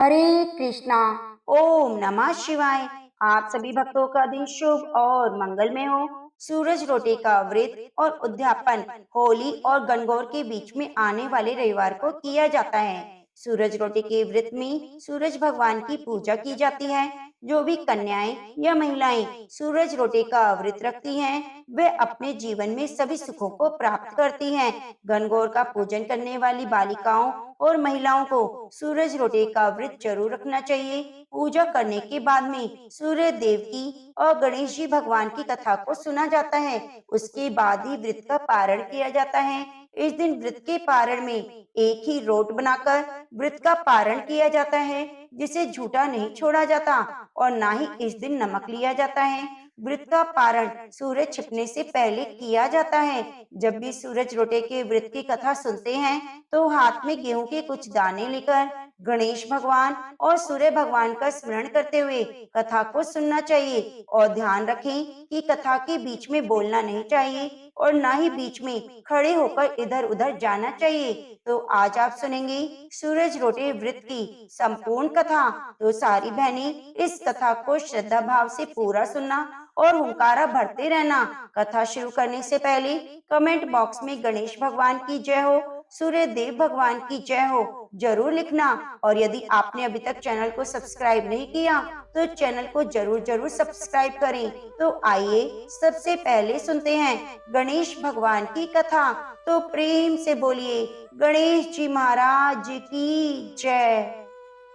हरे कृष्णा। ओम नमः शिवाय। आप सभी भक्तों का दिन शुभ और मंगलमय हो। सूरज रोटी का व्रत और उद्यापन होली और गणगौर के बीच में आने वाले रविवार को किया जाता है। सूरज रोटी के व्रत में सूरज भगवान की पूजा की जाती है। जो भी कन्याएं या महिलाएं सूरज रोटी का व्रत रखती हैं, वे अपने जीवन में सभी सुखों को प्राप्त करती हैं। गणगौर का पूजन करने वाली बालिकाओं और महिलाओं को सूरज रोटी का व्रत जरूर रखना चाहिए। पूजा करने के बाद में सूर्य देव की और गणेश जी भगवान की कथा को सुना जाता है। उसके बाद ही व्रत का पारण किया जाता है। इस दिन व्रत के पारण में एक ही रोट बनाकर व्रत का पारण किया जाता है, जिसे झूठा नहीं छोड़ा जाता और ना ही इस दिन नमक लिया जाता है। व्रत का पारण सूरज छिपने से पहले किया जाता है। जब भी सूरज रोटे के व्रत की कथा सुनते हैं तो हाथ में गेहूं के कुछ दाने लेकर गणेश भगवान और सूर्य भगवान का स्मरण करते हुए कथा को सुनना चाहिए और ध्यान रखें कि कथा के बीच में बोलना नहीं चाहिए और ना ही बीच में खड़े होकर इधर उधर जाना चाहिए। तो आज आप सुनेंगे सूरज रोटे व्रत की संपूर्ण कथा। तो सारी बहनें इस कथा को श्रद्धा भाव से पूरा सुनना और हुंकारा भरते रहना। कथा शुरू करने से पहले कमेंट बॉक्स में गणेश भगवान की जय हो, सूर्य देव भगवान की जय हो जरूर लिखना। और यदि आपने अभी तक चैनल को सब्सक्राइब नहीं किया तो चैनल को जरूर जरूर सब्सक्राइब करें। तो आइए सबसे पहले सुनते हैं गणेश भगवान की कथा। तो प्रेम से बोलिए गणेश जी महाराज की जय।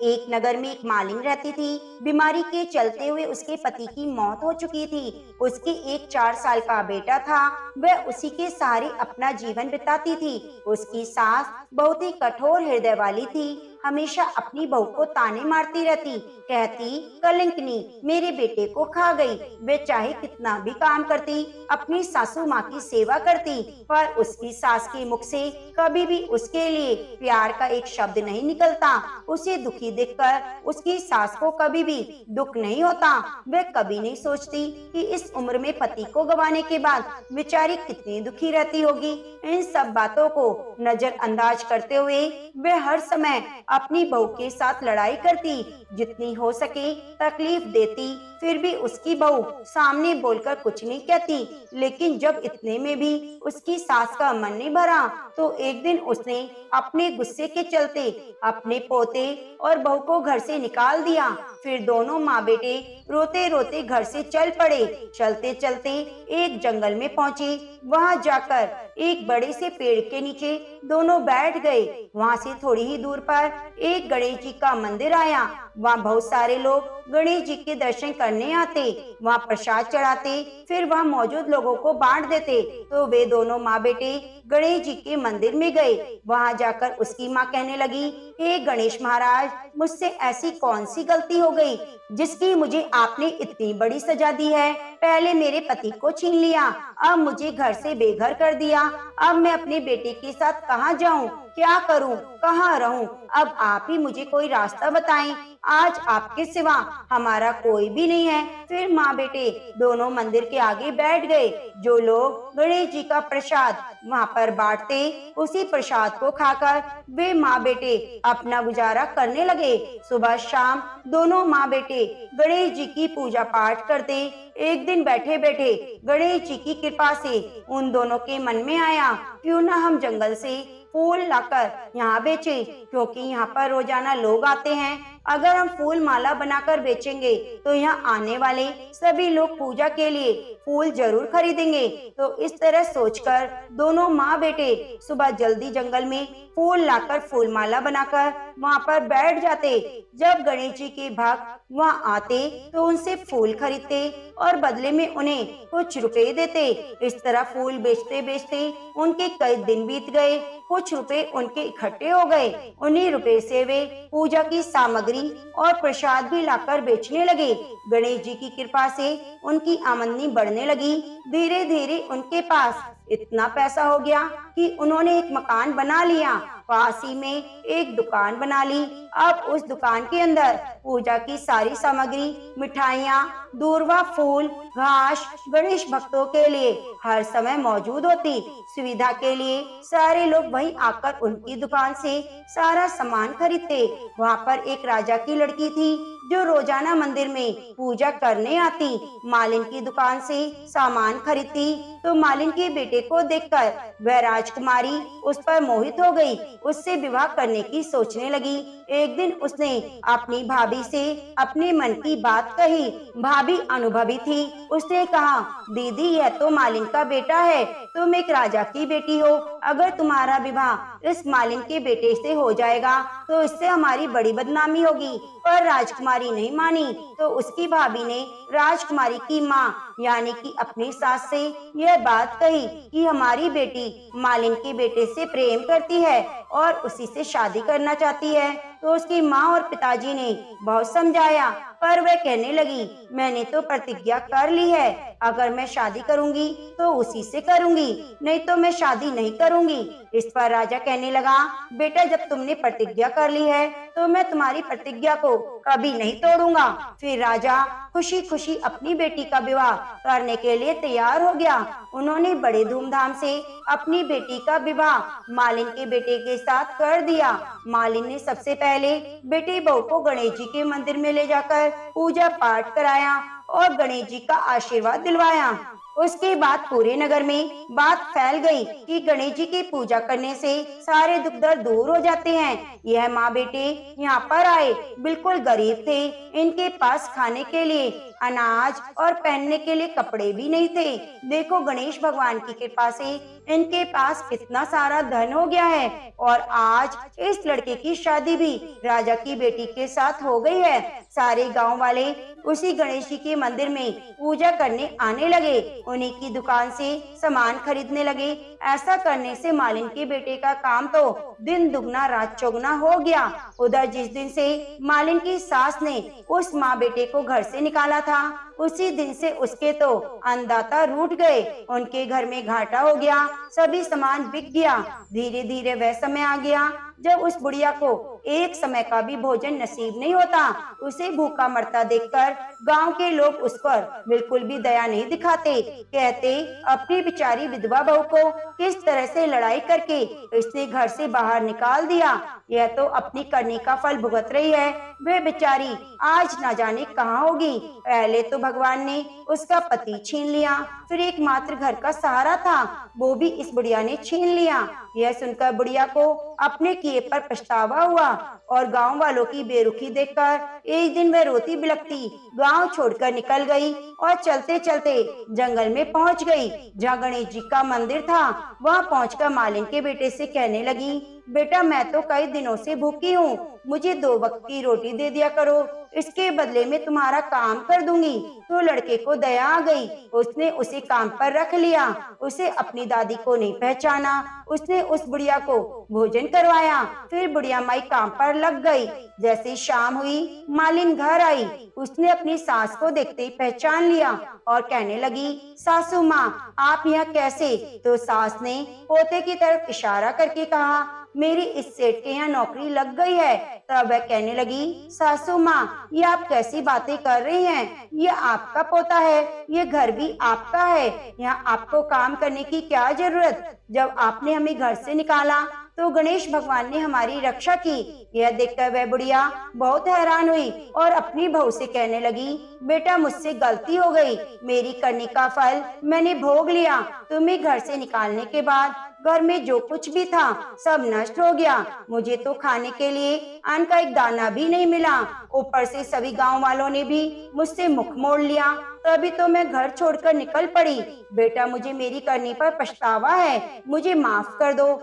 एक नगर में एक मालिन रहती थी। बीमारी के चलते हुए उसके पति की मौत हो चुकी थी। उसके एक 4 साल का बेटा था। वह उसी के सहारे अपना जीवन बिताती थी। उसकी सास बहुत ही कठोर हृदय वाली थी। हमेशा अपनी बहू को ताने मारती रहती, कहती कलंकनी मेरे बेटे को खा गई। वे चाहे कितना भी काम करती, अपनी सासू माँ की सेवा करती, पर उसकी सास के मुख से कभी भी उसके लिए प्यार का एक शब्द नहीं निकलता। उसे दुखी देखकर उसकी सास को कभी भी दुख नहीं होता। वह कभी नहीं सोचती कि इस उम्र में पति को गंवाने के बाद बेचारी कितनी दुखी रहती होगी। इन सब बातों को नजरअंदाज करते हुए वह हर समय अपनी बहू के साथ लड़ाई करती, जितनी हो सके तकलीफ देती, फिर भी उसकी बहू सामने बोलकर कुछ नहीं कहती। लेकिन जब इतने में भी उसकी सास का मन नहीं भरा तो एक दिन उसने अपने गुस्से के चलते अपने पोते और बहू को घर से निकाल दिया। फिर दोनों माँ बेटे रोते रोते घर से चल पड़े। चलते चलते एक जंगल में पहुँचे। वहाँ जाकर एक बड़े से पेड़ के नीचे दोनों बैठ गए। वहाँ से थोड़ी ही दूर पर एक गणेश जी का मंदिर आया। वहाँ बहुत सारे लोग गणेश जी के दर्शन करने आते, वहाँ प्रसाद चढ़ाते, फिर वहाँ मौजूद लोगों को बांट देते। तो वे दोनों माँ बेटे गणेश जी के मंदिर में गए। वहाँ जाकर उसकी माँ कहने लगी, हे गणेश महाराज, मुझसे ऐसी कौन सी गलती हो गई जिसकी मुझे आपने इतनी बड़ी सजा दी है। पहले मेरे पति को छीन लिया, अब मुझे घर से बेघर कर दिया। अब मैं अपने बेटे के साथ कहाँ जाऊँ, क्या करूँ, कहाँ रहूँ? अब आप ही मुझे कोई रास्ता बताएं। आज आपके सिवा हमारा कोई भी नहीं है। फिर माँ बेटे दोनों मंदिर के आगे बैठ गए। जो लोग गणेश जी का प्रसाद वहाँ पर बांटते, उसी प्रसाद को खाकर वे माँ बेटे अपना गुजारा करने लगे। सुबह शाम दोनों माँ बेटे गणेश जी की पूजा पाठ करते। एक दिन बैठे बैठे गणेश जी की कृपा से उन दोनों के मन में आया, क्यों ना हम जंगल से फूल लाकर यहाँ बेचें, क्योंकि यहाँ पर रोजाना लोग आते हैं। अगर हम फूल माला बनाकर बेचेंगे तो यहाँ आने वाले सभी लोग पूजा के लिए फूल जरूर खरीदेंगे। तो इस तरह सोचकर दोनों माँ बेटे सुबह जल्दी जंगल में फूल लाकर फूल माला बनाकर वहाँ पर बैठ जाते। जब गणेश जी के भक्त वहाँ आते तो उनसे फूल खरीदते और बदले में उन्हें कुछ रुपए देते। इस तरह फूल बेचते बेचते उनके कई दिन बीत गए। कुछ रुपए उनके इकट्ठे हो गए। उन्हीं रुपए से वे पूजा की सामग्री और प्रसाद भी लाकर बेचने लगे। गणेश जी की कृपा से उनकी आमदनी बढ़ने लगी। धीरे धीरे उनके पास इतना पैसा हो गया कि उन्होंने एक मकान बना लिया, पास ही में एक दुकान बना ली। अब उस दुकान के अंदर पूजा की सारी सामग्री, मिठाइयाँ, दूर्वा फूल, घास गणेश भक्तों के लिए हर समय मौजूद होती। सुविधा के लिए सारे लोग वहीं आकर उनकी दुकान से सारा सामान खरीदते। वहाँ पर एक राजा की लड़की थी जो रोजाना मंदिर में पूजा करने आती। मालिन की दुकान से सामान खरीदती तो मालिन के बेटे को देखकर वह राजकुमारी उस पर मोहित हो गई, उससे विवाह करने की सोचने लगी। एक दिन उसने अपनी भाभी से अपने मन की बात कही। भाभी अनुभवी थी, उसने कहा, दीदी यह तो मालिन का बेटा है, तुम एक राजा की बेटी हो, अगर तुम्हारा विवाह इस मालिन के बेटे से हो जाएगा तो इससे हमारी बड़ी बदनामी होगी। पर राजकुमारी नहीं मानी तो उसकी भाभी ने राजकुमारी की माँ यानी कि अपनी सास से यह बात कही कि हमारी बेटी मालिन के बेटे से प्रेम करती है और उसी से शादी करना चाहती है। तो उसकी माँ और पिताजी ने बहुत समझाया, पर वह कहने लगी, मैंने तो प्रतिज्ञा कर ली है, अगर मैं शादी करूंगी तो उसी से करूंगी, नहीं तो मैं शादी नहीं करूंगी। इस पर राजा कहने लगा, बेटा जब तुमने प्रतिज्ञा कर ली है तो मैं तुम्हारी प्रतिज्ञा को कभी नहीं तोड़ूंगा। फिर राजा खुशी खुशी अपनी बेटी का विवाह करने के लिए तैयार हो गया। उन्होंने बड़े धूमधाम से अपनी बेटी का विवाह मालिन के बेटे के साथ कर दिया। मालिन ने सबसे पहले बेटी बहू को गणेश जी के मंदिर में ले जाकर पूजा पाठ कराया और गणेश जी का आशीर्वाद दिलवाया। उसके बाद पूरे नगर में बात फैल गई कि गणेश जी की पूजा करने से सारे दुख दर्द दूर हो जाते हैं। यह माँ बेटे यहाँ पर आए, बिल्कुल गरीब थे, इनके पास खाने के लिए अनाज और पहनने के लिए कपड़े भी नहीं थे। देखो गणेश भगवान की कृपा से इनके पास कितना सारा धन हो गया है और आज इस लड़के की शादी भी राजा की बेटी के साथ हो गई है। सारे गांव वाले उसी गणेश जी के मंदिर में पूजा करने आने लगे, उन्हीं की दुकान से सामान खरीदने लगे। ऐसा करने से मालिन के बेटे का काम तो दिन दुगना रात चौगुना हो गया। उधर जिस दिन से मालिन की सास ने उस माँ बेटे को घर से निकाला था, उसी दिन से उसके तो अन्नदाता रूठ गए, उनके घर में घाटा हो गया, सभी सामान बिक गया। धीरे धीरे वह समय आ गया जब उस बुढ़िया को एक समय का भी भोजन नसीब नहीं होता। उसे भूखा मरता देखकर गांव के लोग उस पर बिल्कुल भी दया नहीं दिखाते, कहते अपनी बेचारी विधवा बहू को किस तरह से लड़ाई करके इसने घर से बाहर निकाल दिया, यह तो अपनी करनी का फल भुगत रही है, वह बेचारी आज न जाने कहाँ होगी। पहले तो भगवान ने उसका पति छीन लिया, फिर एकमात्र घर का सहारा था वो भी इस बुढ़िया ने छीन लिया। यह सुनकर बुढ़िया को अपने किए पर पछतावा हुआ और गांव वालों की बेरुखी देखकर एक दिन वह रोती बिलखती गांव छोड़कर निकल गई और चलते चलते जंगल में पहुंच गई जहां गणेश जी का मंदिर था। वहां पहुंचकर मालिन के बेटे से कहने लगी, बेटा मैं तो कई दिनों से भूखी हूँ, मुझे 2 वक्त की रोटी दे दिया करो, इसके बदले में तुम्हारा काम कर दूंगी। तो लड़के को दया आ गई, उसने उसे काम पर रख लिया। उसे अपनी दादी को नहीं पहचाना, उसने उस बुढ़िया को भोजन करवाया। फिर बुढ़िया माई काम पर लग गई। जैसे शाम हुई मालिन घर आई, उसने अपनी सास को देखते ही पहचान लिया और कहने लगी, सासू माँ आप यहाँ कैसे? तो सास ने पोते की तरफ इशारा करके कहा, मेरी इस सेठ के यहाँ नौकरी लग गई है। तब वह कहने लगी, सासू माँ ये आप कैसी बातें कर रही हैं? ये आपका पोता है, ये घर भी आपका है, यहाँ आपको काम करने की क्या जरूरत? जब आपने हमें घर से निकाला तो गणेश भगवान ने हमारी रक्षा की। यह देखकर वह बुढ़िया बहुत हैरान हुई और अपनी बहू से कहने लगी, बेटा मुझसे गलती हो गई, मेरी करने का फल मैंने भोग लिया। तुम्हें घर से निकालने के बाद घर में जो कुछ भी था सब नष्ट हो गया, मुझे तो खाने के लिए अन्न का एक दाना भी नहीं मिला, ऊपर से सभी गांव वालों ने भी मुझसे मुख मोड़ लिया, तभी तो मैं घर छोड़कर निकल पड़ी। बेटा मुझे मेरी करनी पर पछतावा है, मुझे माफ कर दो।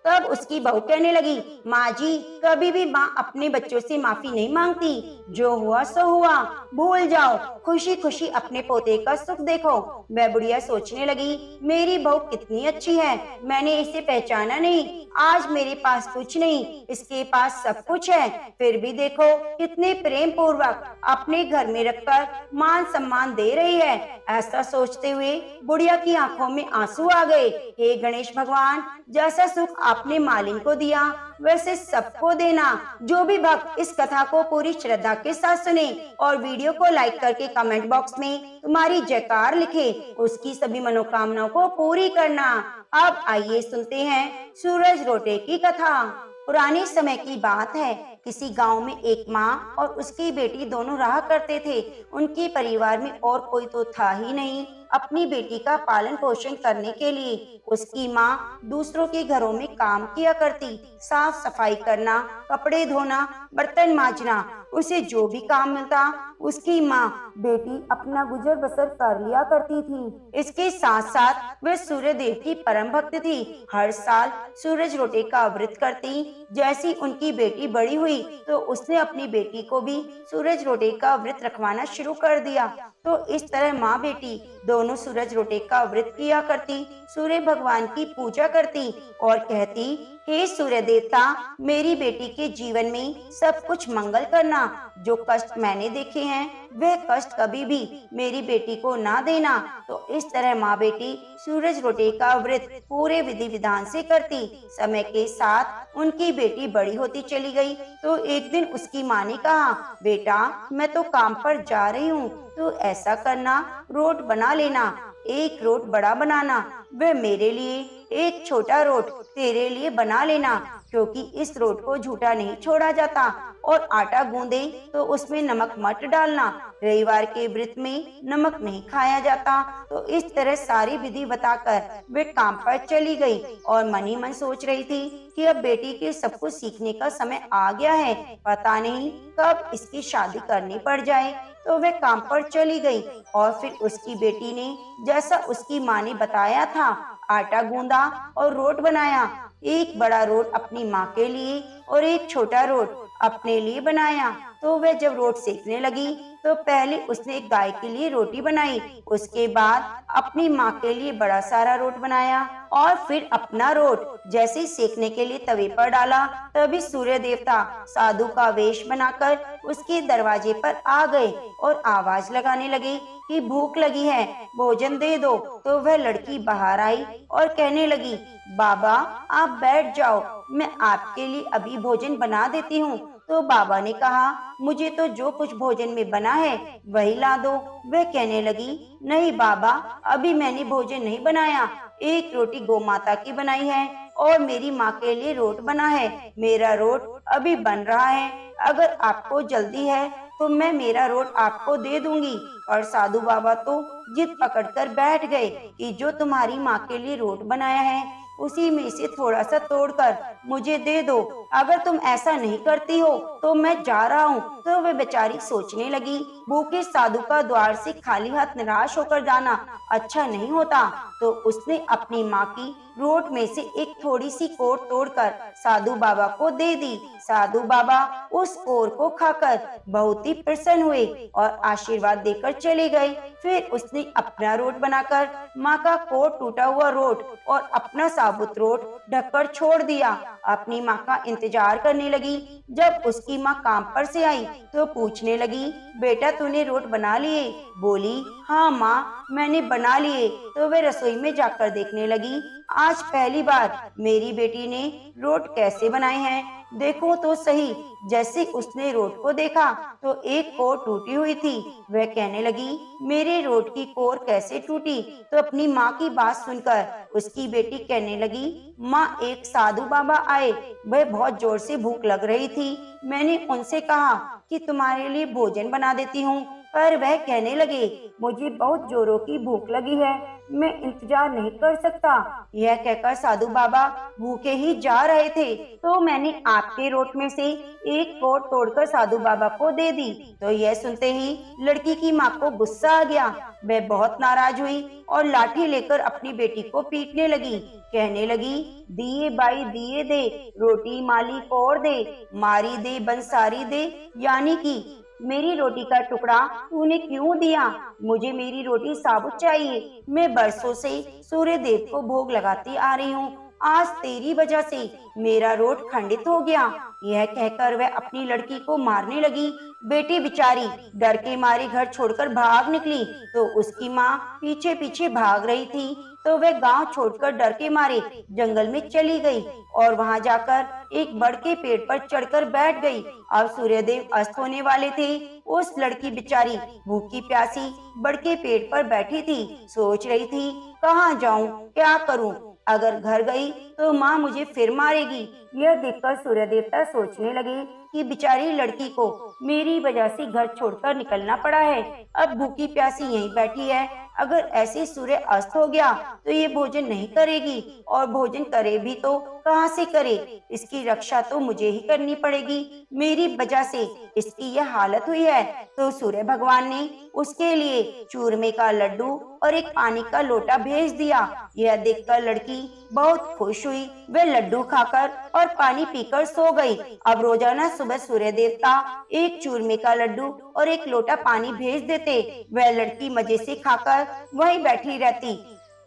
तब उसकी बहू कहने लगी, माँ जी, कभी भी माँ अपने बच्चों से माफी नहीं मांगती। जो हुआ सो हुआ, भूल जाओ, खुशी खुशी अपने पोते का सुख देखो। वह बुढ़िया सोचने लगी, मेरी बहू कितनी अच्छी है, मैंने इसे पहचाना नहीं। आज मेरे पास कुछ नहीं, इसके पास सब कुछ है, फिर भी देखो कितने प्रेम पूर्वक अपने घर में रखकर मान सम्मान दे रही है। ऐसा सोचते हुए बुढ़िया की आंखों में आंसू आ गए। हे गणेश भगवान, जैसा सुख आपने मालिन को दिया वैसे सबको देना। जो भी भक्त इस कथा को पूरी श्रद्धा के साथ सुने और वीडियो को लाइक करके कमेंट बॉक्स में तुम्हारी जयकार लिखे, उसकी सभी मनोकामनाओं को पूरी करना। अब आइए सुनते हैं सूरज रोटे की कथा। पुराने समय की बात है। किसी गांव में एक माँ और उसकी बेटी दोनों रहा करते थे। उनके परिवार में और कोई तो था ही नहीं अपनी बेटी का पालन पोषण करने के लिए। उसकी माँ दूसरों के घरों में काम किया करती, साफ सफाई करना, कपड़े धोना, बर्तन मांजना, उसे जो भी काम मिलता उसकी माँ बेटी अपना गुजर बसर कर लिया करती थी। इसके साथ साथ वह सूर्य देव की परम भक्त थी। हर साल सूरज रोटे का व्रत करती। जैसी उनकी बेटी बड़ी हुई तो उसने अपनी बेटी को भी सूरज रोटे का व्रत रखवाना शुरू कर दिया। तो इस तरह माँ बेटी दोनों सूरज रोटे का व्रत किया करती, सूर्य भगवान की पूजा करती और कहती, हे सूर्य देवता, मेरी बेटी के जीवन में सब कुछ मंगल करना। जो कष्ट मैंने देखे हैं वह कष्ट कभी भी मेरी बेटी को ना देना। तो इस तरह माँ बेटी सूरज रोटे का व्रत पूरे विधि विधान से करती। समय के साथ उनकी बेटी बड़ी होती चली गई। तो एक दिन उसकी माँ ने कहा, बेटा, मैं तो काम पर जा रही हूँ, तो ऐसा करना, रोट बना लेना। एक रोट बड़ा बनाना, वह मेरे लिए, एक छोटा रोट तेरे लिए बना लेना, क्योंकि इस रोट को झूठा नहीं छोड़ा जाता। और आटा गूंदे तो उसमें नमक मत डालना, रविवार के व्रत में नमक नहीं खाया जाता। तो इस तरह सारी विधि बताकर वे काम पर चली गई और मन ही मन सोच रही थी कि अब बेटी के सब कुछ सीखने का समय आ गया है, पता नहीं कब इसकी शादी करनी पड़ जाए। तो वह काम पर चली गई और फिर उसकी बेटी ने जैसा उसकी माँ ने बताया था, आटा गूंदा और रोट बनाया। एक बड़ा रोट अपनी माँ के लिए और एक छोटा रोट अपने लिए बनाया। तो वह जब रोट सेकने लगी तो पहले उसने एक गाय के लिए रोटी बनाई, उसके बाद अपनी माँ के लिए बड़ा सारा रोट बनाया और फिर अपना रोट जैसे ही सेकने के लिए तवे पर डाला, तभी सूर्य देवता साधु का वेश बनाकर उसके दरवाजे पर आ गए और आवाज लगाने लगे कि भूख लगी है, भोजन दे दो। तो वह लड़की बाहर आई और कहने लगी, बाबा आप बैठ जाओ, मैं आपके लिए अभी भोजन बना देती हूँ। तो बाबा ने कहा, मुझे तो जो कुछ भोजन में बना है वही ला दो। वह कहने लगी, नहीं बाबा, अभी मैंने भोजन नहीं बनाया, एक रोटी गौ माता की बनाई है और मेरी माँ के लिए रोट बना है, मेरा रोट अभी बन रहा है, अगर आपको जल्दी है तो मैं मेरा रोट आपको दे दूंगी। और साधु बाबा तो जिद पकड़कर बैठ गए कि जो तुम्हारी माँ के लिए रोट बनाया है उसी में से थोड़ा सा तोड़कर मुझे दे दो, अगर तुम ऐसा नहीं करती हो तो मैं जा रहा हूँ। तो वे बेचारी सोचने लगी, भूखे साधु का द्वार से खाली हाथ निराश होकर जाना अच्छा नहीं होता। तो उसने अपनी माँ की रोट में से एक थोड़ी सी कोर तोड़कर साधु बाबा को दे दी। साधु बाबा उस कोर को खाकर बहुत ही प्रसन्न हुए और आशीर्वाद देकर चले गए। फिर उसने अपना रोट बनाकर माँ का कोर टूटा हुआ रोट और अपना साबुत रोट ढककर छोड़ दिया। अपनी माँ का इंतजार करने लगी। जब उसकी माँ काम पर से आई तो पूछने लगी, बेटा तूने रोट बना लिए? बोली, हाँ माँ, मैंने बना लिए। तो वे रसोई में जाकर देखने लगी, आज पहली बार मेरी बेटी ने रोट कैसे बनाए हैं, देखो तो सही। जैसे उसने रोट को देखा तो एक कोर टूटी हुई थी। वह कहने लगी, मेरे रोट की कोर कैसे टूटी? तो अपनी माँ की बात सुनकर उसकी बेटी कहने लगी, माँ, एक साधु बाबा आए, वह बहुत जोर से भूख लग रही थी, मैंने उनसे कहा कि तुम्हारे लिए भोजन बना देती हूँ, पर वह कहने लगे, मुझे बहुत जोरों की भूख लगी है, मैं इंतजार नहीं कर सकता। यह कहकर साधु बाबा भूखे ही जा रहे थे, तो मैंने आपके रोट में से एक कोट तोड़कर साधु बाबा को दे दी। तो यह सुनते ही लड़की की माँ को गुस्सा आ गया। वह बहुत नाराज हुई और लाठी लेकर अपनी बेटी को पीटने लगी। कहने लगी, दिए बाई दिए दे, रोटी माली कोर दे, मारी दे बंसारी दे, यानी कि मेरी रोटी का टुकड़ा तूने क्यों दिया? मुझे मेरी रोटी साबुत चाहिए। मैं बरसों से सूर्य देव को भोग लगाती आ रही हूँ। आज तेरी वजह से मेरा रोट खंडित हो गया। यह कहकर वह अपनी लड़की को मारने लगी। बेटी बेचारी डर के मारे घर छोड़कर भाग निकली, तो उसकी माँ पीछे पीछे भाग रही थी। तो वह गांव छोड़कर डर के मारे जंगल में चली गई और वहां जाकर एक बड़ के पेड़ पर चढ़कर बैठ गई। अब सूर्यदेव अस्त होने वाले थे। उस लड़की बेचारी भूखी प्यासी बड़ के पेड़ पर बैठी थी, सोच रही थी कहाँ जाऊं, क्या करूं? अगर घर गई तो माँ मुझे फिर मारेगी। यह देखकर सूर्य देवता सोचने लगे कि बेचारी लड़की को मेरी वजह से घर छोड़कर निकलना पड़ा है। अब भूखी प्यासी यहीं बैठी है। अगर ऐसे सूर्य अस्त हो गया तो ये भोजन नहीं करेगी, और भोजन करे भी तो कहाँ से करे? इसकी रक्षा तो मुझे ही करनी पड़ेगी। मेरी वजह से इसकी यह हालत हुई है। तो सूर्य भगवान ने उसके लिए चूरमे का लड्डू और एक पानी का लोटा भेज दिया। यह देखकर लड़की बहुत खुश हुई। वह लड्डू खाकर और पानी पीकर सो गई। अब रोजाना सुबह सूर्य देवता एक चूरमे का लड्डू और एक लोटा पानी भेज देते। वह लड़की मजे से खाकर वहीं बैठी रहती।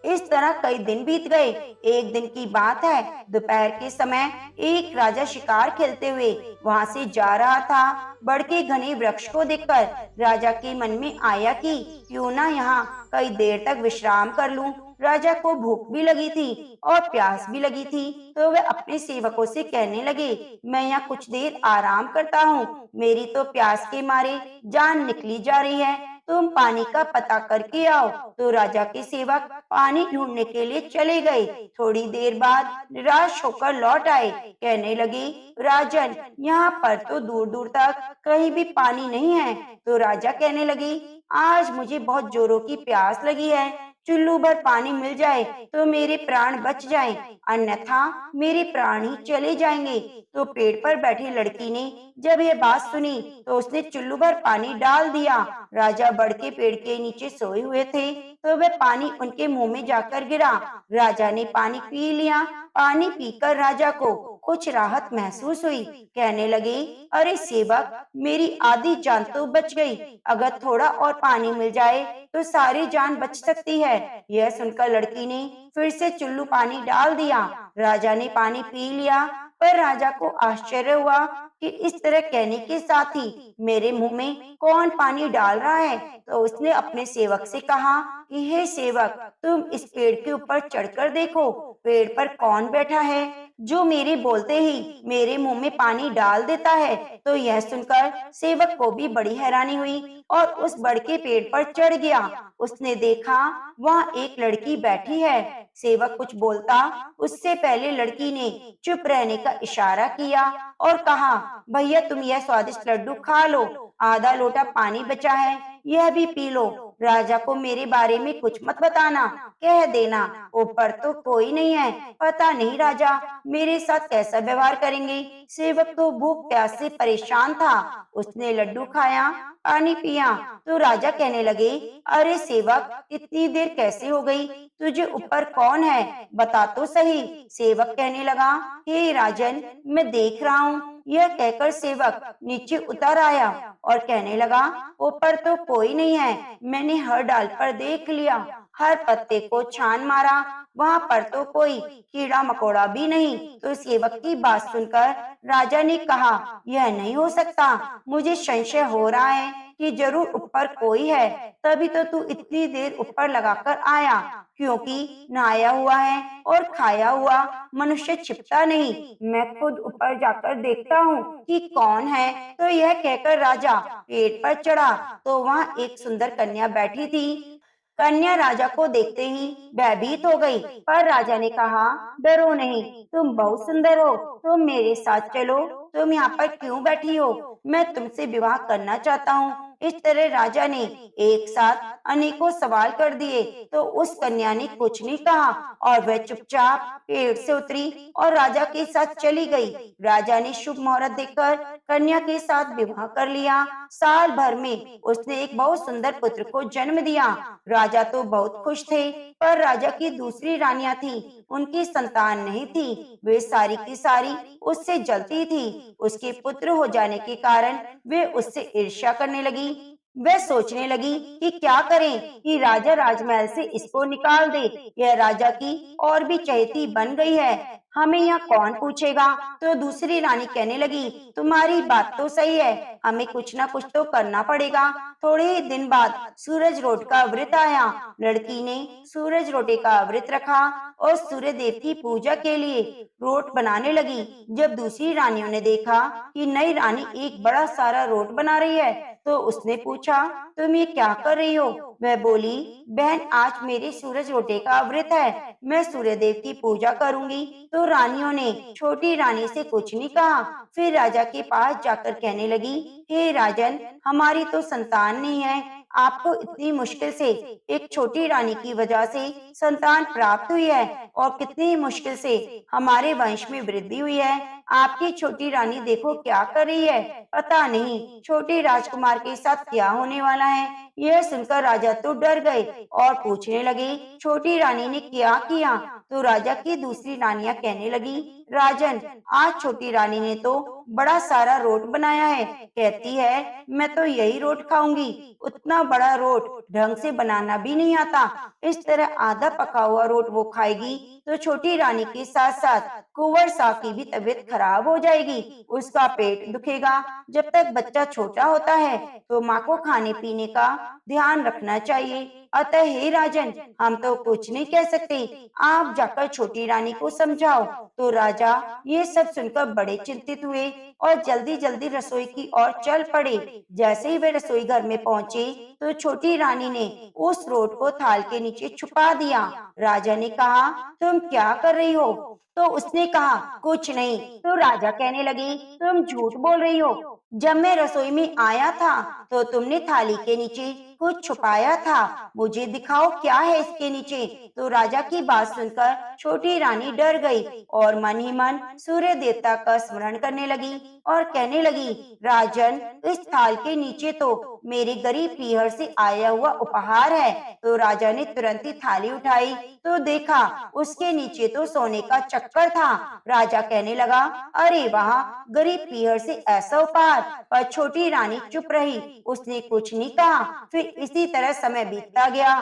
इस तरह कई दिन बीत गए। एक दिन की बात है, दोपहर के समय एक राजा शिकार खेलते हुए वहां से जा रहा था। बड़ के घने वृक्ष को देखकर राजा के मन में आया कि क्यों ना यहाँ कई देर तक विश्राम कर लूं। राजा को भूख भी लगी थी और प्यास भी लगी थी। तो वे अपने सेवकों से कहने लगे, मैं यहाँ कुछ देर आराम करता हूँ। मेरी तो प्यास के मारे जान निकली जा रही है। तुम पानी का पता करके आओ। तो राजा के सेवक पानी ढूंढने के लिए चले गए। थोड़ी देर बाद निराश होकर लौट आए। कहने लगे, राजन, यहाँ पर तो दूर दूर तक कहीं भी पानी नहीं है। तो राजा कहने लगे, आज मुझे बहुत जोरों की प्यास लगी है। चुल्लू भर पानी मिल जाए तो मेरे प्राण बच जाएं, अन्यथा मेरे प्राण ही चले जाएंगे। तो पेड़ पर बैठी लड़की ने जब यह बात सुनी तो उसने चुल्लू भर पानी डाल दिया। राजा बड़ के पेड़ के नीचे सोए हुए थे, तो वह पानी उनके मुंह में जाकर गिरा। राजा ने पानी पी लिया। पानी पीकर राजा को कुछ राहत महसूस हुई। कहने लगे, अरे सेवक, मेरी आधी जान तो बच गई। अगर थोड़ा और पानी मिल जाए तो सारी जान बच सकती है। यह सुनकर लड़की ने फिर से चुल्लू पानी डाल दिया। राजा ने पानी पी लिया, पर राजा को आश्चर्य हुआ कि इस तरह कहने के साथ ही मेरे मुंह में कौन पानी डाल रहा है। तो उसने अपने सेवक से कहा कि हे सेवक, तुम इस पेड़ के ऊपर चढ़कर देखो, पेड़ पर कौन बैठा है जो मेरे बोलते ही मेरे मुंह में पानी डाल देता है। तो यह सुनकर सेवक को भी बड़ी हैरानी हुई और उस बड़ के पेड़ पर चढ़ गया। उसने देखा वहाँ एक लड़की बैठी है। सेवक कुछ बोलता उससे पहले लड़की ने चुप रहने का इशारा किया और कहा, भैया तुम यह स्वादिष्ट लड्डू खा लो, आधा लोटा पानी बचा है, यह भी पी लो। राजा को मेरे बारे में कुछ मत बताना, कह देना ऊपर तो कोई नहीं है। पता नहीं राजा मेरे साथ कैसा व्यवहार करेंगे। सेवक तो भूख प्यास से परेशान था। उसने लड्डू खाया, पानी पिया। तो राजा कहने लगे, अरे सेवक, इतनी देर कैसे हो गई? तुझे ऊपर कौन है, बता तो सही। सेवक कहने लगा, हे राजन, मैं देख रहा हूँ। यह कहकर सेवक नीचे उतर आया और कहने लगा, ऊपर तो कोई नहीं है। मैंने हर डाल पर देख लिया, हर पत्ते को छान मारा, वहाँ पर तो कोई कीड़ा मकोड़ा भी नहीं। तो सेवक की बात सुनकर राजा ने कहा, यह नहीं हो सकता, मुझे संशय हो रहा है कि जरूर ऊपर कोई है, तभी तो तू इतनी देर ऊपर लगाकर आया, क्योंकि नहाया हुआ है और खाया हुआ मनुष्य छिपता नहीं। मैं खुद ऊपर जाकर देखता हूँ कि कौन है। तो यह कहकर राजा पेड़ पर चढ़ा, तो वहाँ एक सुंदर कन्या बैठी थी। कन्या राजा को देखते ही भयभीत हो गई, पर राजा ने कहा, डरो नहीं, तुम बहुत सुंदर हो, तुम मेरे साथ चलो। तुम यहाँ पर क्यों बैठी हो? मैं तुमसे विवाह करना चाहता हूँ। इस तरह राजा ने एक साथ अनेकों सवाल कर दिए तो उस कन्या ने कुछ नहीं कहा और वह चुपचाप पेड़ से उतरी और राजा के साथ चली गई। राजा ने शुभ मुहूर्त देखकर कन्या के साथ विवाह कर लिया। साल भर में उसने एक बहुत सुंदर पुत्र को जन्म दिया। राजा तो बहुत खुश थे, पर राजा की दूसरी रानियां थीं, उनकी संतान नहीं थी। वे सारी की सारी उससे जलती थी। उसके पुत्र हो जाने के कारण वे उससे ईर्ष्या करने लगी। वह सोचने लगी कि क्या करें कि राजा राजमहल से इसको निकाल दे। यह राजा की और भी चहेती बन गई है, हमें यहाँ कौन पूछेगा। तो दूसरी रानी कहने लगी, तुम्हारी बात तो सही है, हमें कुछ ना कुछ तो करना पड़ेगा। थोड़े ही दिन बाद सूरज रोट का व्रत आया। लड़की ने सूरज रोटे का व्रत रखा और सूर्य देव की पूजा के लिए रोट बनाने लगी। जब दूसरी रानियों ने देखा कि नई रानी एक बड़ा सारा रोट बना रही है, तो उसने पूछा, तुम ये क्या कर रही हो। वह बोली, बहन आज मेरे सूरज रोटे का व्रत है, मैं सूर्य देव की पूजा करूंगी। तो रानियों ने छोटी रानी से कुछ नहीं कहा। फिर राजा के पास जाकर कहने लगी, हे राजन, हमारी तो संतान नहीं है, आपको इतनी मुश्किल से एक छोटी रानी की वजह से संतान प्राप्त हुई है और कितनी मुश्किल से हमारे वंश में वृद्धि हुई है। आपकी छोटी रानी देखो क्या कर रही है, पता नहीं छोटे राजकुमार के साथ क्या होने वाला है। यह सुनकर राजा तो डर गए और पूछने लगे, छोटी रानी ने क्या किया। तो राजा की दूसरी रानियां कहने लगी, राजन आज छोटी रानी ने तो बड़ा सारा रोट बनाया है, कहती है मैं तो यही रोट खाऊंगी। उतना बड़ा रोट ढंग से बनाना भी नहीं आता। इस तरह आधा पका हुआ रोट वो खाएगी तो छोटी रानी के साथ साथ कुंवर साहब की भी तबीयत खराब हो जाएगी, उसका पेट दुखेगा। जब तक बच्चा छोटा होता है तो माँ को खाने पीने का ध्यान रखना चाहिए। अतः हे राजन, हम तो कुछ नहीं कह सकते, आप जाकर छोटी रानी को समझाओ। तो राजा ये सब सुनकर बड़े चिंतित हुए और जल्दी जल्दी रसोई की ओर चल पड़े। जैसे ही वे रसोई घर में पहुंचे तो छोटी रानी ने उस रोट को थाल के नीचे छुपा दिया। राजा ने कहा, तुम क्या कर रही हो। तो उसने कहा, कुछ नहीं। तो राजा कहने लगे, तुम झूठ बोल रही हो, जब मैं रसोई में आया था तो तुमने थाली के नीचे कुछ छुपाया था, मुझे दिखाओ क्या है इसके नीचे। तो राजा की बात सुनकर छोटी रानी डर गई और मन ही मन सूर्य देवता का स्मरण करने लगी और कहने लगी, राजन इस थाल के नीचे तो मेरे गरीब पीहर से आया हुआ उपहार है। तो राजा ने तुरंत ही थाली उठाई तो देखा उसके नीचे तो सोने का चक्कर था। राजा कहने लगा, अरे वाह, गरीब पीहर से ऐसा उपहार। पर छोटी रानी चुप रही, उसने कुछ नहीं कहा। फिर इसी तरह समय बीतता गया।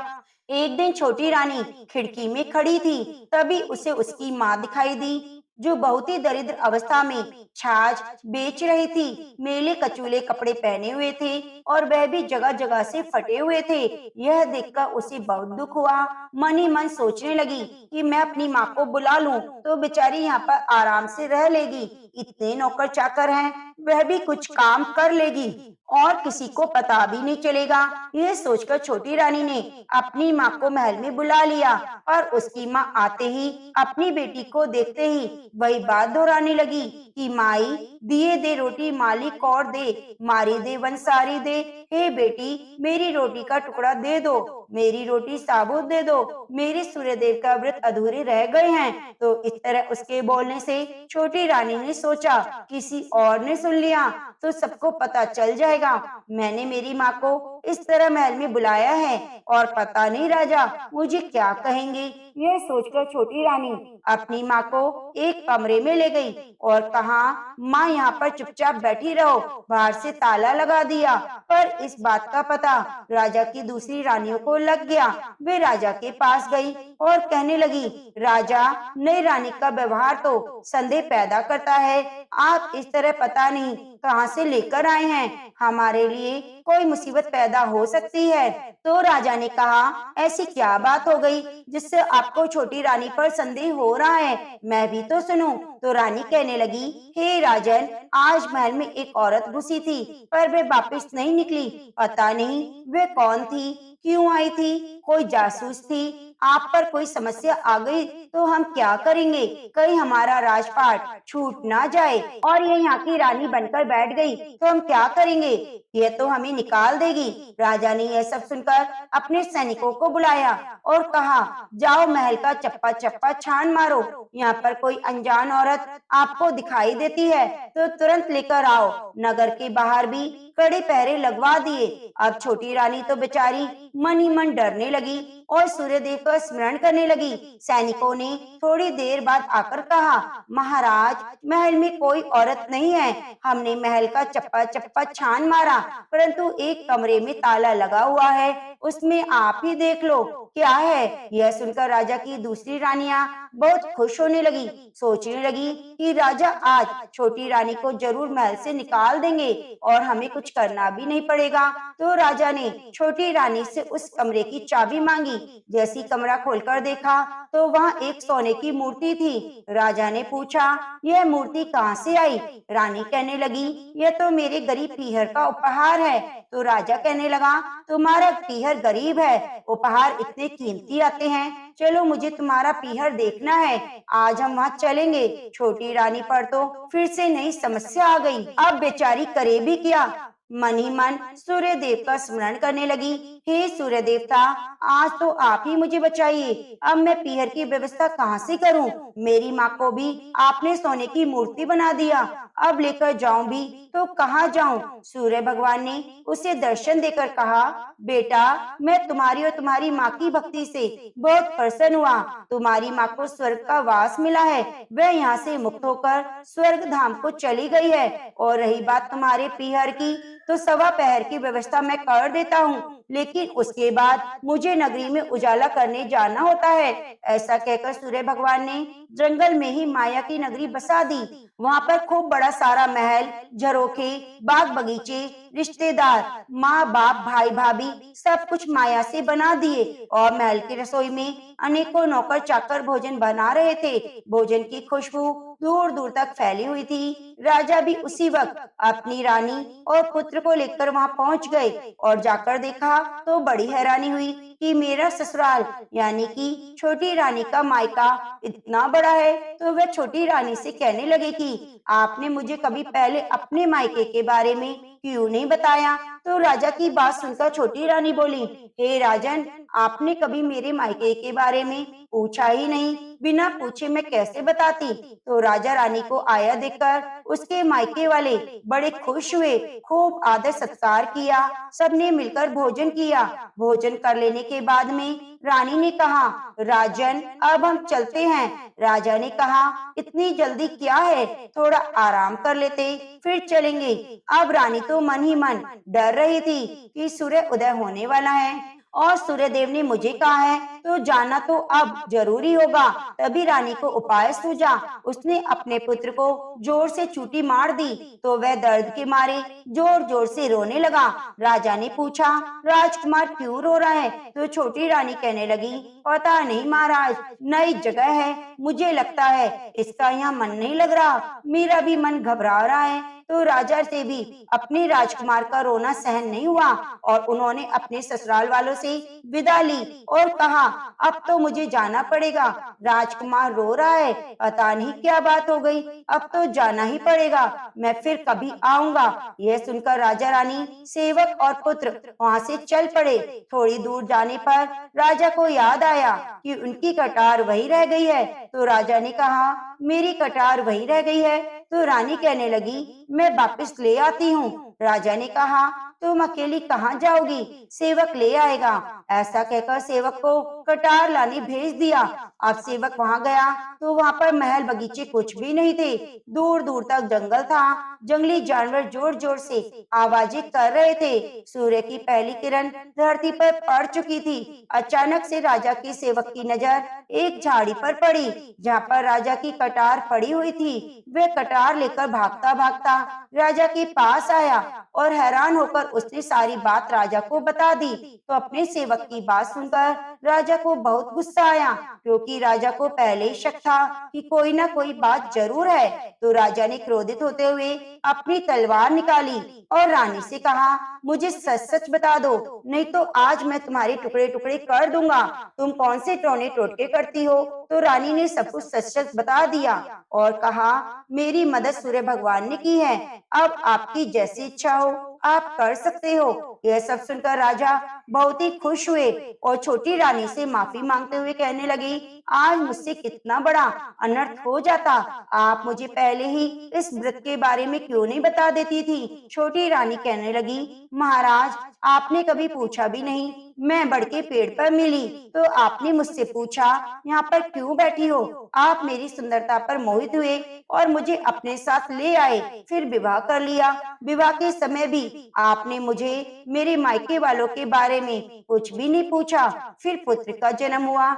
एक दिन छोटी रानी खिड़की में खड़ी थी, तभी उसे उसकी माँ दिखाई दी, जो बहुत ही दरिद्र अवस्था में छाछ बेच रही थी। मेले कचूले कपड़े पहने हुए थे और वह भी जगह जगह से फटे हुए थे। यह देखकर उसे बहुत दुख हुआ। मन ही मन सोचने लगी कि मैं अपनी माँ को बुला लूं तो बेचारी यहाँ पर आराम से रह लेगी। इतने नौकर चाकर हैं, वह भी कुछ काम कर लेगी और किसी को पता भी नहीं चलेगा। यह सोचकर छोटी रानी ने अपनी माँ को महल में बुला लिया और उसकी माँ आते ही अपनी बेटी को देखते ही वही बात दोहराने लगी कि माई दिए दे रोटी मालिक और दे, मारी दे वंसारी दे। हे बेटी, मेरी रोटी का टुकड़ा दे दो, मेरी रोटी साबुत दे दो, मेरे सूर्यदेव का व्रत अधूरे रह गए हैं। तो इस तरह उसके बोलने से छोटी रानी ने सोचा, किसी और ने सुन लिया तो सबको पता चल जाएगा मैंने मेरी माँ को इस तरह महल में बुलाया है और पता नहीं राजा मुझे क्या कहेंगे। यह सोचकर छोटी रानी अपनी माँ को एक कमरे में ले गई और कहा, माँ यहाँ पर चुपचाप बैठी रहो, बाहर से ताला लगा दिया। पर इस बात का पता राजा की दूसरी रानियों को लग गया। वे राजा के पास गई और कहने लगी, राजा नई रानी का व्यवहार तो संदेह पैदा करता है, आप इस तरह पता नहीं कहाँ से लेकर आए हैं, हमारे लिए कोई मुसीबत पैदा हो सकती है। तो राजा ने कहा, ऐसी क्या बात हो गई जिससे आपको छोटी रानी पर संदेह हो रहा है, मैं भी तो सुनूं। तो रानी कहने लगी, हे राजन, आज महल में एक औरत घुसी थी पर वे वापस नहीं निकली, पता नहीं वे कौन थी। क्यों आई थी? कोई जासूस थी? आप पर कोई समस्या आ गई तो हम क्या करेंगे? कहीं हमारा राजपाट छूट ना जाए और ये यहाँ की रानी बनकर बैठ गई तो हम क्या करेंगे? यह तो हमें निकाल देगी। राजा ने यह सब सुनकर अपने सैनिकों को बुलाया और कहा, जाओ महल का चप्पा चप्पा छान मारो। यहाँ पर कोई अनजान औरत आपको दिखाई देती है तो तुरंत लेकर आओ। नगर के बाहर भी कड़े पहरे लगवा दिए। अब छोटी रानी तो बेचारी मन ही मन डरने लगी और सूर्यदेव का स्मरण करने लगी। सैनिकों ने थोड़ी देर बाद आकर कहा, महाराज, महल में कोई औरत नहीं है। हमने महल का चप्पा चप्पा छान मारा, परंतु एक कमरे में ताला लगा हुआ है, उसमें आप ही देख लो क्या है। यह सुनकर राजा की दूसरी रानियां बहुत खुश होने लगी। सोचने लगी कि राजा आज छोटी रानी को जरूर महल से निकाल देंगे और हमें कुछ करना भी नहीं पड़ेगा। तो राजा ने छोटी रानी से उस कमरे की चाबी मांगी। जैसी कमरा खोलकर देखा तो वहाँ एक सोने की मूर्ति थी। राजा ने पूछा, यह मूर्ति कहाँ से आई? रानी कहने लगी, यह तो मेरे गरीब पीहर का उपहार है। तो राजा कहने लगा, तुम्हारा पीहर गरीब है, उपहार इतने कीमती आते हैं। चलो, मुझे तुम्हारा पीहर देखना है, आज हम वहाँ चलेंगे। छोटी रानी पर तो फिर से नई समस्या आ गई। अब बेचारी करे भी क्या? मन ही मन सूर्य देव का स्मरण करने लगी। हे सूर्य देवता, आज तो आप ही मुझे बचाइए। अब मैं पीहर की व्यवस्था कहाँ से करूँ? मेरी माँ को भी आपने सोने की मूर्ति बना दिया, अब लेकर जाऊं भी तो कहाँ जाऊं? सूर्य भगवान ने उसे दर्शन देकर कहा, बेटा, मैं तुम्हारी और तुम्हारी माँ की भक्ति से बहुत प्रसन्न हुआ। तुम्हारी माँ को स्वर्ग का वास मिला है, वह यहाँ से मुक्त होकर स्वर्ग धाम को चली गई है। और रही बात तुम्हारे पीहर की, तो सवा पहर की व्यवस्था मैं कर देता हूँ, लेकिन उसके बाद मुझे नगरी में उजाला करने जाना होता है। ऐसा कहकर सूर्य भगवान ने जंगल में ही माया की नगरी बसा दी। वहाँ पर खूब बड़ा सारा महल, झरोखे, बाग बगीचे, रिश्तेदार, माँ बाप, भाई भाभी, सब कुछ माया से बना दिए। और महल की रसोई में अनेकों नौकर चाकर भोजन बना रहे थे। भोजन की खुशबू दूर दूर तक फैली हुई थी। राजा भी उसी वक्त अपनी रानी और पुत्र को लेकर वहाँ पहुँच गए और जाकर देखा तो बड़ी हैरानी हुई कि मेरा ससुराल यानी कि छोटी रानी का मायका इतना बड़ा है। तो वह छोटी रानी से कहने लगे कि आपने मुझे कभी पहले अपने मायके के बारे में क्यों नहीं बताया? तो राजा की बात सुनकर छोटी रानी बोली, हे राजन, आपने कभी मेरे मायके के बारे में पूछा ही नहीं, बिना पूछे मैं कैसे बताती? तो राजा रानी को आया देखकर उसके मायके वाले बड़े खुश हुए, खूब आदर सत्कार किया, सबने मिलकर भोजन किया। भोजन कर लेने के बाद में रानी ने कहा, राजन, अब हम चलते हैं। राजा ने कहा, इतनी जल्दी क्या है, थोड़ा आराम कर लेते फिर चलेंगे। अब रानी तो मन ही मन डर रही थी कि सूर्य उदय होने वाला है और सूर्य देव ने मुझे कहा है तो जाना तो अब जरूरी होगा। तभी रानी को उपाय सूझा। उसने अपने पुत्र को जोर से चूटी मार दी तो वह दर्द के मारे जोर जोर से रोने लगा। राजा ने पूछा, राजकुमार क्यों रो रहा है? तो छोटी रानी कहने लगी, पता नहीं महाराज, नई जगह है, मुझे लगता है इसका यहाँ मन नहीं लग रहा, मेरा भी मन घबरा रहा है। तो राजा से भी अपने राजकुमार का रोना सहन नहीं हुआ और उन्होंने अपने ससुराल वालों से विदा ली और कहा, अब तो मुझे जाना पड़ेगा, राजकुमार रो रहा है, पता नहीं क्या बात हो गई, अब तो जाना ही पड़ेगा, मैं फिर कभी आऊंगा। यह सुनकर राजा रानी, सेवक और पुत्र वहाँ से चल पड़े। थोड़ी दूर जाने पर राजा को याद आया कि उनकी कटार वही रह गई है। तो राजा ने कहा, मेरी कटार वही रह गई है? तो रानी कहने लगी, मैं वापस ले आती हूँ। राजा ने कहा, तुम अकेली कहाँ जाओगी? सेवक ले आएगा। ऐसा कहकर सेवक को कटार लाने भेज दिया। अब सेवक वहाँ गया तो वहाँ पर महल बगीचे कुछ भी नहीं थे। दूर दूर तक जंगल था। जंगली जानवर जोर जोर से आवाजें कर रहे थे। सूर्य की पहली किरण धरती पर पड़ चुकी थी। अचानक से राजा की सेवक की नजर एक झाड़ी पर पड़ी जहाँ पर राजा की कटार पड़ी हुई थी। वह कटार लेकर भागता भागता राजा के पास आया और हैरान होकर उसने सारी बात राजा को बता दी। तो अपने सेवक की बात सुनकर राजा को बहुत गुस्सा आया, क्योंकि राजा को पहले ही शक था कि कोई ना कोई बात जरूर है। तो राजा ने क्रोधित होते हुए अपनी तलवार निकाली और रानी से कहा, मुझे सच सच बता दो, नहीं तो आज मैं तुम्हारे टुकड़े टुकड़े कर दूंगा। तुम कौन से टोने टोटके करती हो? तो रानी ने सब कुछ सच सच बता दिया और कहा, मेरी मदद सूर्य भगवान ने की है। अब आपकी जैसी इच्छा हो आप कर सकते हो। यह सब सुनकर राजा बहुत ही खुश हुए और छोटी रानी से माफी मांगते हुए कहने लगे, आज मुझसे कितना बड़ा अनर्थ हो जाता। आप मुझे पहले ही इस व्रत के बारे में क्यों नहीं बता देती थी? छोटी रानी कहने लगी, महाराज आपने कभी पूछा भी नहीं। मैं बढ़ के पेड़ पर मिली तो आपने मुझसे पूछा, यहाँ पर क्यों बैठी हो? आप मेरी सुंदरता पर मोहित हुए और मुझे अपने साथ ले आए, फिर विवाह कर लिया। विवाह के समय भी आपने मुझे मेरे मायके वालों के बारे में कुछ भी नहीं पूछा। फिर पुत्र का जन्म हुआ,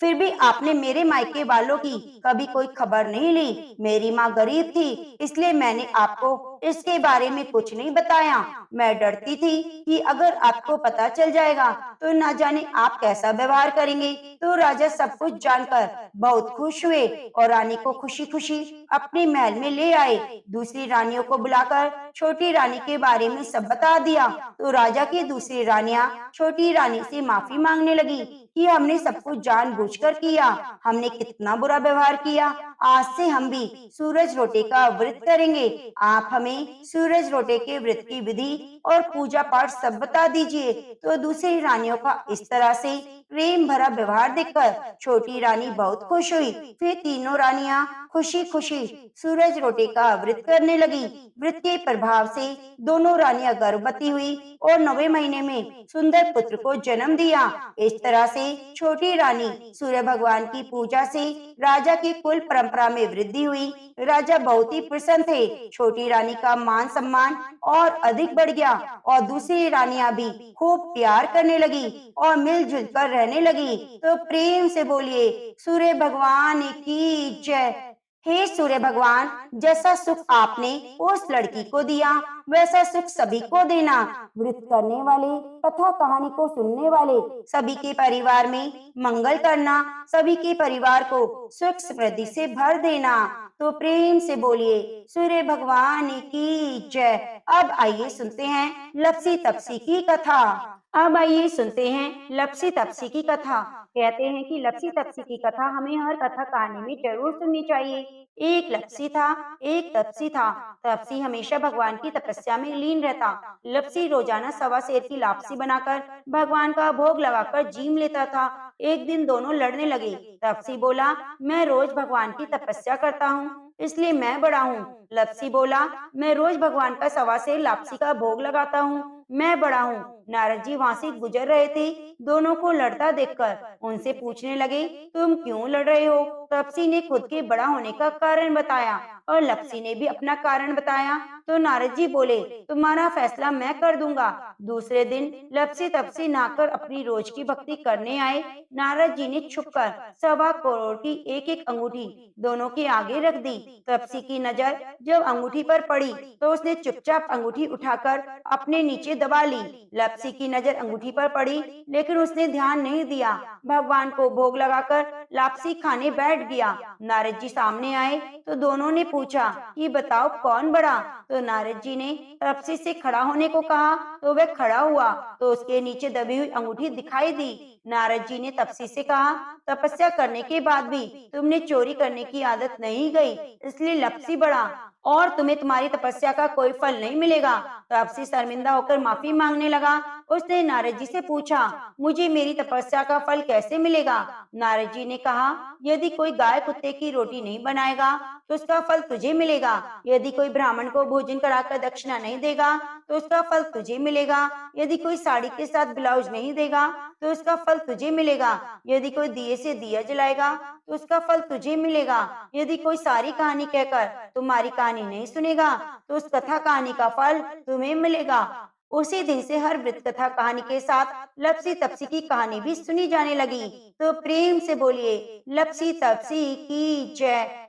फिर भी आपने मेरे मायके वालों की कभी कोई खबर नहीं ली। मेरी माँ गरीब थी, इसलिए मैंने आपको इसके बारे में कुछ नहीं बताया। मैं डरती थी कि अगर आपको पता चल जाएगा तो ना जाने आप कैसा व्यवहार करेंगे। तो राजा सब कुछ जानकर बहुत खुश हुए और रानी को खुशी खुशी अपने महल में ले आए। दूसरी रानियों को बुलाकर छोटी रानी के बारे में सब बता दिया। तो राजा की दूसरी रानियां छोटी रानी से माफी मांगने लगी कि हमने सब कुछ जानबूझकर किया, हमने कितना बुरा व्यवहार किया। आज से हम भी सूरज रोटे का व्रत करेंगे। आप हमें सूरज रोटे के व्रत की विधि और पूजा पाठ सब बता दीजिए। तो दूसरी रानियों का इस तरह से प्रेम भरा व्यवहार देखकर छोटी रानी बहुत खुश हुई। फिर तीनों रानियां खुशी खुशी सूरज रोटे का व्रत करने लगी। व्रत के प्रभाव से दोनों रानियां गर्भवती हुई और 9वें महीने में सुंदर पुत्र को जन्म दिया। इस तरह से छोटी रानी सूर्य भगवान की पूजा से राजा की कुल परंपरा में वृद्धि हुई। राजा बहुत ही प्रसन्न थे। छोटी रानी का मान सम्मान और अधिक बढ़ गया और दूसरी रानियां भी खूब प्यार करने लगी और मिलजुल कर रहने लगी। तो प्रेम से बोलिए, सूर्य भगवान की जय। हे सूर्य भगवान, जैसा सुख आपने उस लड़की को दिया वैसा सुख सभी को देना। व्रत करने वाले, कथा कहानी को सुनने वाले सभी के परिवार में मंगल करना, सभी के परिवार को सुख समृद्धि से भर देना। तो प्रेम से बोलिए, सूर्य भगवान की जय। अब आइए सुनते हैं लपसी तपसी की कथा। अब आइए सुनते हैं लपसी तपसी की कथा। कहते हैं कि लपसी तपसी की कथा हमें हर कथा कहानी में जरूर सुननी चाहिए। एक लपसी था, एक तपसी था। तपसी हमेशा भगवान की तपस्या में लीन रहता। लपसी रोजाना सवा सेर की लापसी बनाकर भगवान का भोग लगाकर जीम लेता था। एक दिन दोनों लड़ने लगे। तपसी बोला, मैं रोज भगवान की तपस्या करता हूँ, इसलिए मैं बड़ा हूँ। लपसी बोला, मैं रोज भगवान का सवा सेर लापसी का भोग लगाता हूँ, मैं बड़ा हूँ। नारद जी वहाँ से गुजर रहे थे। दोनों को लड़ता देखकर उनसे पूछने लगे, तुम क्यों लड़ रहे हो? तपसी ने खुद के बड़ा होने का कारण बताया और लपसी ने भी अपना कारण बताया। तो नारद जी बोले, तुम्हारा फैसला मैं कर दूंगा। दूसरे दिन लपसी तपसी नहाकर अपनी रोज की भक्ति करने आए। नारद जी ने छुपकर 1.25 करोड़ की एक एक अंगूठी दोनों के आगे रख दी। तपसी की नजर जब अंगूठी पर पड़ी तो उसने चुपचाप अंगूठी उठाकर अपने नीचे दबा ली। लपसी की नजर अंगूठी पर पड़ी, लेकिन उसने ध्यान नहीं दिया। भगवान को भोग लगाकर लापसी खाने बैठ गया। नारद जी सामने आए तो दोनों ने पूछा कि बताओ कौन बड़ा? तो नारद जी ने तपसी से खड़ा होने को कहा तो वह खड़ा हुआ तो उसके नीचे दबी हुई अंगूठी दिखाई दी। नारद जी ने तपसी से कहा, तपस्या करने के बाद भी तुमने चोरी करने की आदत नहीं गई, इसलिए लपसी बड़ा और तुम्हें तुम्हारी तपस्या का कोई फल नहीं मिलेगा। तपसी शर्मिंदा होकर माफी मांगने लगा। उसने नारद जी से पूछा, मुझे मेरी तपस्या का फल कैसे मिलेगा? नारद जी ने कहा, यदि कोई गाय कुत्ते की रोटी नहीं बनाएगा तो उसका फल तुझे मिलेगा। यदि कोई ब्राह्मण को भोजन कराकर दक्षिणा नहीं देगा तो उसका फल तुझे मिलेगा। यदि कोई साड़ी के साथ ब्लाउज नहीं देगा तो उसका फल तुझे मिलेगा। यदि कोई दिए से दिया जलाएगा तो उसका फल तुझे मिलेगा। यदि कोई सारी कहानी कहकर तुम्हारी कहानी नहीं सुनेगा तो उस कथा कहानी का फल तुम्हें मिलेगा। उसी दिन से हर वृत्त कथा कहानी के साथ लपसी तपसी की कहानी भी सुनी जाने लगी। तो प्रेम से बोलिए, लपसी तपसी की जय।